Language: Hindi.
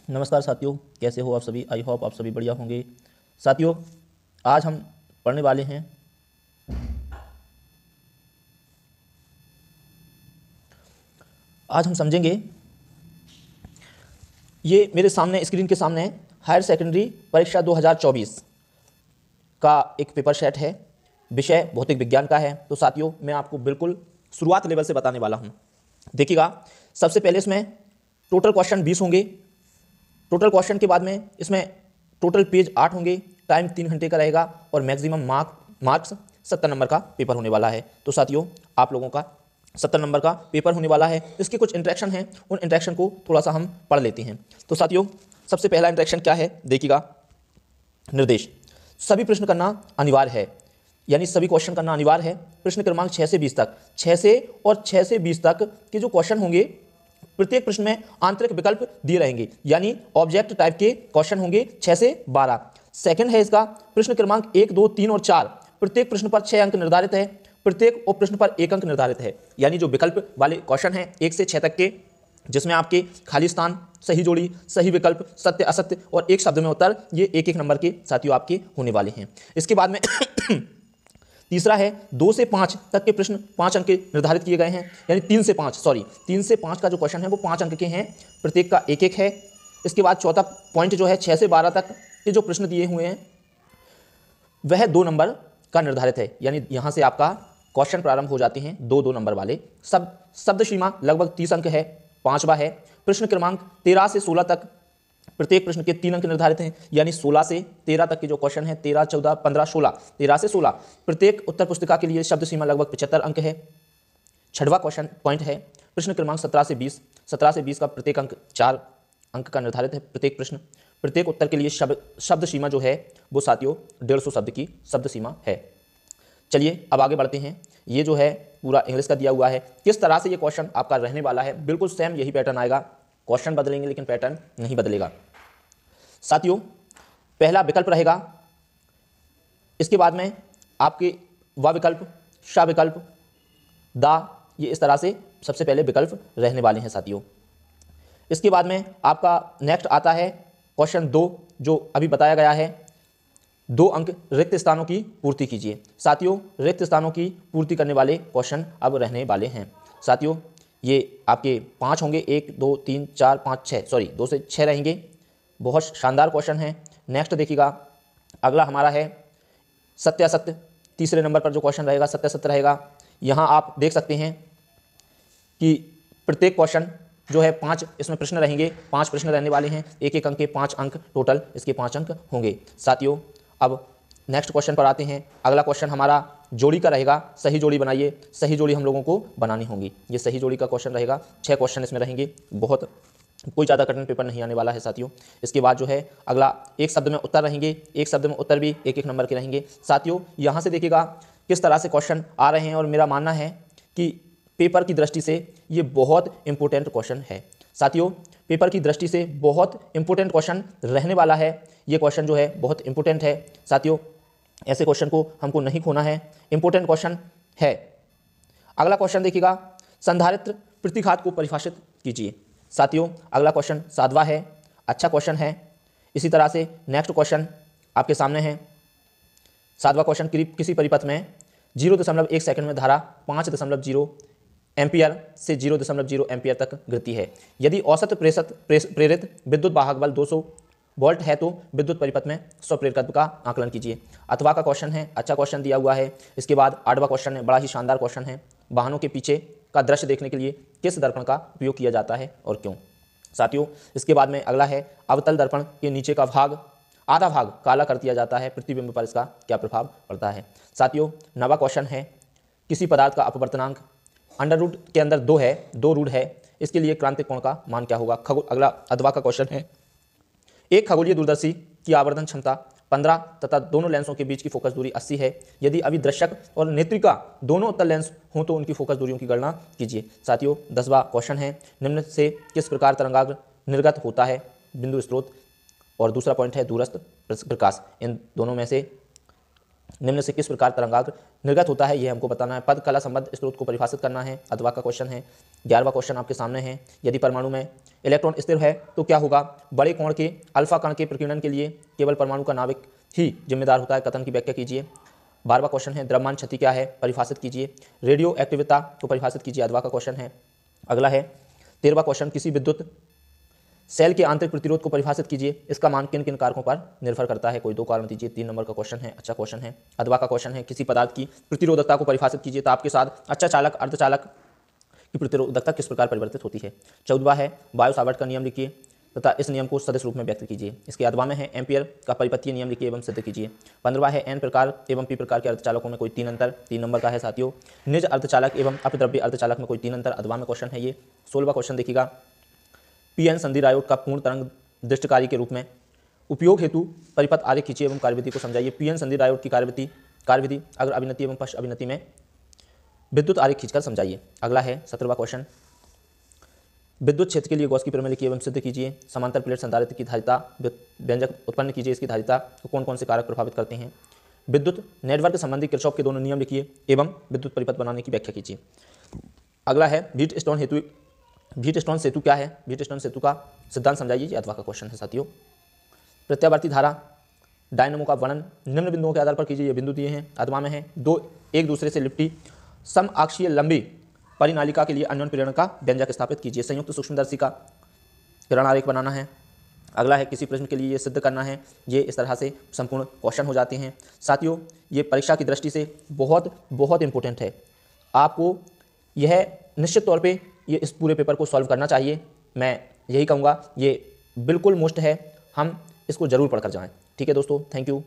नमस्कार साथियों, कैसे हो आप सभी। आई होप आप सभी बढ़िया होंगे। साथियों, आज हम पढ़ने वाले हैं आज हम समझेंगे, ये मेरे सामने स्क्रीन के सामने हायर सेकेंडरी परीक्षा 2024 का एक पेपर सेट है। विषय भौतिक विज्ञान का है। तो साथियों, मैं आपको बिल्कुल शुरुआत लेवल से बताने वाला हूँ। देखिएगा, सबसे पहले इसमें टोटल क्वेश्चन 20 होंगे। टोटल क्वेश्चन के बाद में इसमें टोटल पेज 8 होंगे। टाइम 3 घंटे का रहेगा और मैक्सिमम मार्क्स 70 नंबर का पेपर होने वाला है। तो साथियों, आप लोगों का 70 नंबर का पेपर होने वाला है। इसके कुछ इंट्रैक्शन हैं, उन इंट्रैक्शन को थोड़ा सा हम पढ़ लेते हैं। तो साथियों, सबसे पहला इंट्रैक्शन क्या है, देखिएगा। निर्देश: सभी प्रश्न करना अनिवार्य है, यानी सभी क्वेश्चन करना अनिवार्य है। प्रश्न क्रमांक 6 से 20 तक, 6 से 20 तक के जो क्वेश्चन होंगे, प्रत्येक प्रश्न में आंतरिक विकल्प दिए रहेंगे, यानी ऑब्जेक्ट टाइप के क्वेश्चन होंगे 6 से 12। सेकंड है इसका प्रश्न क्रमांक 1, 2, 3 और 4। प्रत्येक प्रश्न पर 6 अंक निर्धारित है, प्रत्येक उप प्रश्न पर 1 अंक निर्धारित है। यानी जो विकल्प वाले क्वेश्चन हैं 1 से 6 तक के, जिसमें आपके खाली स्थान, सही जोड़ी, सही विकल्प, सत्य असत्य और एक शब्द में उत्तर, ये 1-1 नंबर के साथियों आपके होने वाले हैं। इसके बाद में तीसरा है 2 से 5 तक के प्रश्न 5 अंक के निर्धारित किए गए हैं, यानी 3 से 5 का जो क्वेश्चन है वो 5 अंक के हैं, प्रत्येक का 1-1 है। इसके बाद चौथा पॉइंट जो है 6 से 12 तक के जो प्रश्न दिए हुए हैं वह 2 नंबर का निर्धारित है, यानी यहां से आपका क्वेश्चन प्रारंभ हो जाते हैं 2-2 नंबर वाले। शब्द सीमा लगभग 30 अंक है, 5वां है। प्रश्न क्रमांक 13 से 16 तक प्रत्येक प्रश्न के 3 अंक निर्धारित हैं, यानी 16 से 13 तक के जो क्वेश्चन है 13, 14, 15, 16, 13 से 16 प्रत्येक उत्तर पुस्तिका के लिए शब्द सीमा लगभग 75 अंक है। 6वां क्वेश्चन पॉइंट है प्रश्न क्रमांक 17 से 20 का प्रत्येक अंक 4 अंक का निर्धारित है। प्रत्येक प्रश्न, प्रत्येक उत्तर के लिए शब्द सीमा जो है वो साथियों 150 शब्द की शब्द सीमा है। चलिए अब आगे बढ़ते हैं। ये जो है पूरा इंग्लिश का दिया हुआ है, किस तरह से ये क्वेश्चन आपका रहने वाला है। बिल्कुल सेम यही पैटर्न आएगा, क्वेश्चन बदलेंगे लेकिन पैटर्न नहीं बदलेगा। साथियों, पहला विकल्प रहेगा, इसके बाद में आपके व विकल्प, श विकल्प, दा, ये इस तरह से सबसे पहले विकल्प रहने वाले हैं साथियों। इसके बाद में आपका नेक्स्ट आता है क्वेश्चन 2, जो अभी बताया गया है। 2 अंक रिक्त स्थानों की पूर्ति कीजिए। साथियों, रिक्त स्थानों की पूर्ति करने वाले क्वेश्चन अब रहने वाले हैं। साथियों, ये आपके 5 होंगे, 1, 2, 3, 4, 5, 6, सॉरी 2 से 6 रहेंगे। बहुत शानदार क्वेश्चन है। नेक्स्ट देखिएगा, अगला हमारा है सत्य असत्य। तीसरे नंबर पर जो क्वेश्चन रहेगा सत्य असत्य रहेगा। यहाँ आप देख सकते हैं कि प्रत्येक क्वेश्चन जो है 5 इसमें प्रश्न रहेंगे, 5 प्रश्न रहने वाले हैं, 1-1 अंक के 5 अंक टोटल, इसके 5 अंक होंगे। साथियों, अब नेक्स्ट क्वेश्चन पर आते हैं। अगला क्वेश्चन हमारा जोड़ी का रहेगा। सही जोड़ी बनाइए। सही जोड़ी हम लोगों को बनानी होगी। ये सही जोड़ी का क्वेश्चन रहेगा। 6 क्वेश्चन इसमें रहेंगे, बहुत कोई ज़्यादा कठिन पेपर नहीं आने वाला है साथियों। इसके बाद जो है अगला एक शब्द में उत्तर रहेंगे, एक शब्द में उत्तर भी 1-1 नंबर के रहेंगे। साथियों, यहाँ से देखिएगा किस तरह से क्वेश्चन आ रहे हैं, और मेरा मानना है कि पेपर की दृष्टि से ये बहुत इंपॉर्टेंट क्वेश्चन है। साथियों, पेपर की दृष्टि से बहुत इंपॉर्टेंट क्वेश्चन रहने वाला है। ये क्वेश्चन जो है बहुत इंपॉर्टेंट है साथियों, ऐसे क्वेश्चन को हमको नहीं खोना है, इंपॉर्टेंट क्वेश्चन है। अगला क्वेश्चन देखिएगा, संधारित्र प्रतिघात को परिभाषित कीजिए। साथियों, अगला क्वेश्चन 7वां है, अच्छा क्वेश्चन है। इसी तरह से नेक्स्ट क्वेश्चन आपके सामने है। 7वां क्वेश्चन, किसी परिपथ में 0.1 सेकंड में धारा 5.0 एम्पियर से 0.0 एम्पियर तक गिरती है। यदि औसत प्रेरित विद्युत वाहक बल 200 वोल्ट है तो विद्युत परिपथ में स्वप्रेरकत्व का आकलन कीजिए। अथवा का क्वेश्चन है, अच्छा क्वेश्चन दिया हुआ है। इसके बाद 8वां क्वेश्चन है, बड़ा ही शानदार क्वेश्चन है। वाहनों के पीछे का दृश्य देखने के लिए किस दर्पण का उपयोग किया जाता है और क्यों। साथियों, इसके बाद में अगला है, अवतल दर्पण के नीचे का भाग, आधा भाग काला कर दिया जाता है, प्रतिबिंब पर इसका क्या प्रभाव पड़ता है। साथियों, 9वां क्वेश्चन है, किसी पदार्थ का अपवर्तनांक अंडर रूट के अंदर 2 है, 2 रूट है, इसके लिए क्रांतिक कोण का मान क्या होगा। अगला अथवा का क्वेश्चन है, एक खगोलीय दूरदर्शी की आवर्धन क्षमता 15 तथा दोनों लेंसों के बीच की फोकस दूरी 80 है। यदि अभिदर्शक और नेत्रिका दोनों उत्तल लेंस हों तो उनकी फोकस दूरियों की गणना कीजिए। साथियों, 10वां क्वेश्चन है, निम्न से किस प्रकार तरंगाग्र निर्गत होता है, बिंदु स्रोत, और दूसरा पॉइंट है दूरस्थ प्रकाश। इन दोनों में से निम्न से किस प्रकार तरंगाग्र निर्गत होता है, यह हमको बताना है। पद कला संबंध स्रोत को परिभाषित करना है, अथवा का क्वेश्चन है। 11वां क्वेश्चन आपके सामने है, यदि परमाणु में इलेक्ट्रॉन स्थिर है तो क्या होगा। बड़े कोण के अल्फा कण के प्रकीर्णन के लिए केवल परमाणु का नाभिक ही जिम्मेदार होता है, कथन की व्याख्या कीजिए। 12वां क्वेश्चन है, द्रव्यमान क्षति क्या है, परिभाषित कीजिए। रेडियो एक्टिविता को परिभाषित कीजिए, अथवा का क्वेश्चन है। अगला है 13वां क्वेश्चन, किसी विद्युत सेल के आंतरिक प्रतिरोध को परिभाषित कीजिए, इसका मान किन किन कारकों पर निर्भर करता है, कोई 2 कारण दीजिए। 3 नंबर का क्वेश्चन है, अच्छा क्वेश्चन है। अथवा का क्वेश्चन है, किसी पदार्थ की प्रतिरोधकता को परिभाषित कीजिए, तो आपके साथ अच्छा चालक अर्धचालक की प्रतिरोधकता किस प्रकार परिवर्तित होती है। 14वां है, वायु सावर्त का नियम लिखिए तथा इस नियम को सदिश रूप में व्यक्त कीजिए। इसके अथवा में है, एम्पियर का परिपथीय नियम लिखिए एवं सिद्ध कीजिए। 15वां है, एन प्रकार एवं पी प्रकार के अर्धचालकों में कोई 3 अंतर। 3 नंबर का है साथियों, निज अर्धचालक एवं अपद्रव्य अर्धचालक में कोई 3 अंतर, अथवा में क्वेश्चन है ये। 16वां क्वेश्चन देखिएगा, पीएन संधि डायोड का पूर्ण तरंग दृष्टकारी के रूप में उपयोग हेतु परिपथ आरेख खींचिए एवं कार्यविधि को समझाइए। पीएन संधि डायोड की कार्यविधि अग्र अभिनति एवं पश्च अभिनति में विद्युत आरेख खींचकर समझाइए। अगला है 17वां क्वेश्चन, विद्युत क्षेत्र के लिए गॉस की प्रमेय लिखिए एवं सिद्ध कीजिए। समांतर प्लेट संधारित्र की धारिता व्यंजक उत्पन्न कीजिए, इसकी धारिता को कौन कौन से कारक प्रभावित करते हैं। विद्युत नेटवर्क संबंधी किरचॉफ के दोनों नियम लिखिए एवं विद्युत परिपथ बनाने की व्याख्या कीजिए। अगला है, व्हीटस्टोन सेतु क्या है, व्हीटस्टोन सेतु का सिद्धांत समझाइए, अथवा का क्वेश्चन है साथियों। प्रत्यावर्ती धारा डायनमो का वर्णन निम्न बिंदुओं के आधार पर कीजिए, ये बिंदु दिए हैं। अथवा में है, दो एक दूसरे से लिपटी समअक्षीय लंबी परिनालिका के लिए अन्योन्य प्रेरण का व्यंजक स्थापित कीजिए। संयुक्त सूक्ष्मदर्शी का किरण आरेख बनाना है। अगला है, किसी प्रश्न के लिए ये सिद्ध करना है। ये इस तरह से संपूर्ण क्वेश्चन हो जाते हैं साथियों। ये परीक्षा की दृष्टि से बहुत बहुत इंपॉर्टेंट है, आपको यह निश्चित तौर पे ये इस पूरे पेपर को सॉल्व करना चाहिए। मैं यही कहूँगा, ये बिल्कुल मुश्त है, हम इसको ज़रूर पढ़कर जाएं। ठीक है दोस्तों, थैंक यू।